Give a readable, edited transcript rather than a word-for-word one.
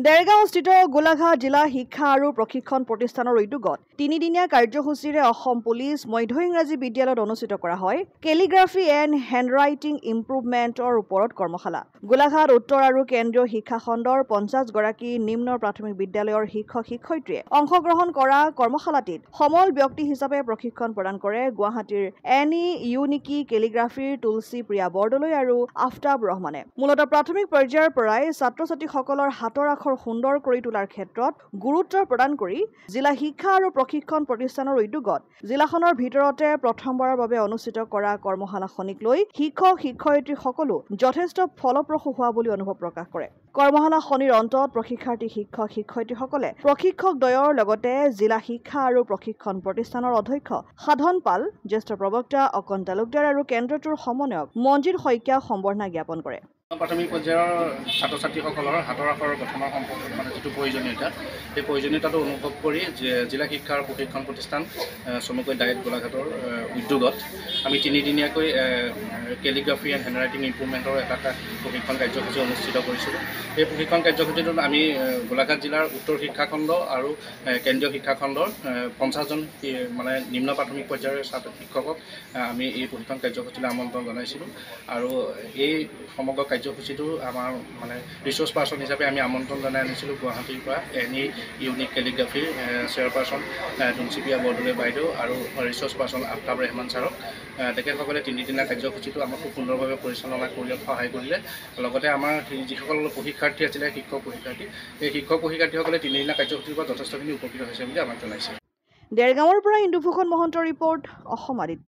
দেৰগাঁওস্থিত গোলাঘাট জিলা শিক্ষা আৰু প্ৰশিক্ষণ প্ৰতিষ্ঠানৰ উদ্যোগত তিনিদিনীয়া কাৰ্যসূচীৰে অসম পুলিচ মধ্য ইংৰাজী বিদ্যালয়ত অনুষ্ঠিত কৰা হয় কেলিগ্ৰাফি এণ্ড হেণ্ডৰাইটিং ইম্প্ৰুভমেণ্টৰ ওপৰত কৰ্মশালা। গোলাঘাট উত্তৰ আৰু কেন্দ্ৰীয় শিক্ষা খণ্ডৰ 50 গৰাকী নিম্ন প্ৰাথমিক বিদ্যালয়ৰ শিক্ষক-শিক্ষয়িত্ৰীয়ে অংশগ্ৰহণ কৰা কৰ্মশালাটিত সমল ব্যক্তি হিচাপে প্ৰশিক্ষণ প্ৰদান কৰে গুৱাহাটীৰ এনি ইউনিকি কেলিগ্ৰাফিৰ তুলসী প্ৰিয়া বৰদলৈ আৰু আফতাব ৰহমানে। মূলতঃ প্ৰাথমিক পৰ্যায়ৰ পৰাই ছাত্ৰ-ছাত্ৰীসকলৰ হাতৰ সুন্দৰ কৰি তোলাৰ ক্ষেত্ৰত গুৰুত্ব প্ৰদান কৰি জিলা শিক্ষা আৰু প্ৰশিক্ষণ প্ৰতিষ্ঠানৰ উদ্যোগত জিলাখনৰ ভিতৰতে প্ৰথমবাৰৰ বাবে অনুষ্ঠিত কৰা কৰ্মশালাখনিক লৈ শিক্ষক-শিক্ষয়িত্ৰীসকলো যথেষ্ট ফলপ্ৰসূ হোৱা বুলি অনুভৱ প্ৰকাশ কৰে। কৰ্মশালাখনিৰ অন্তত প্ৰশিক্ষাৰ্থী শিক্ষক-শিক্ষয়িত্ৰীসকলে প্ৰশিক্ষকদ্বয়ৰ লগতে জিলা শিক্ষা আৰু প্ৰশিক্ষণ প্ৰতিষ্ঠানৰ অধ্যক্ষ সাধন পাল, জ্যেষ্ঠ প্ৰবক্তা অকণ তালুকদাৰ আৰু কেন্দ্ৰটোৰ সমন্বয়ক মঞ্জিত শইকীয়াক সম্বৰ্ধনা জ্ঞাপন কৰে। প্ৰাথমিক পৰ্যায়ৰ ছাত্ৰ-ছাত্ৰীসকলৰ হাতৰ আখৰৰ গঠনৰ সম্পৰ্কত যিটো প্ৰয়োজনীয়তা, সেই প্ৰয়োজনীয়তাটো অনুভৱ কৰি জিলা শিক্ষা আৰু প্ৰশিক্ষণ প্ৰতিষ্ঠান চমুকৈ ডায়েট গোলাঘাটৰ উদ্যোগত আমি তিনিদিনীয়াকৈ কেলিগ্ৰাফি এণ্ড হেণ্ডৰাইটিং ইম্প্ৰুভমেণ্টৰ এটা প্ৰশিক্ষণ কাৰ্যসূচী অনুষ্ঠিত কৰিছিলোঁ। এই প্ৰশিক্ষণ কাৰ্যসূচীটোত আমি গোলাঘাট জিলাৰ উত্তৰ শিক্ষাখণ্ড আৰু কেন্দ্ৰীয় শিক্ষাখণ্ডৰ 50জন নিম্ন প্ৰাথমিক পৰ্যায়ৰ শিক্ষকক আমি এই প্ৰশিক্ষণ কাৰ্যসূচীলৈ আমন্ত্ৰণ জনাইছিলোঁ। আৰু এই সমগ্ৰ কাৰ্যসূচীটো আমাৰ ৰিচোৰ্চ পাৰ্চন হিচাপে আমি আমন্ত্ৰণ জনাই আনিছিলোঁ গুৱাহাটীৰ পৰা এনি ইউনিক কেলিগ্ৰাফিৰ চেয়াৰপাৰ্চন তুলসী প্ৰিয়া বৰদলৈ বাইদেউ আৰু ৰিচোৰ্চ পাৰ্চন আফতাব ৰহমান ছাৰক। তেখেতসকলে তিনিদিনীয়া কাৰ্যসূচীটো আমাক খুব সুন্দৰভাৱে পৰিচালনা কৰিলত সহায় কৰিলে। লগতে আমাৰ যিসকল প্ৰশিক্ষাৰ্থী আছিলে শিক্ষক-প্ৰশিক্ষাৰ্থী, এই শিক্ষক-প্ৰশিক্ষাৰ্থীসকলে তিনিদিনীয়া কাৰ্যসূচীৰ পৰা যথেষ্টখিনি উপকৃত হৈছে বুলি আমাক জনাইছে। দেৰগাঁৱৰ পৰা ইন্দুভূষণ মহন্তৰ ৰিপৰ্ট, অসম আদিত্য।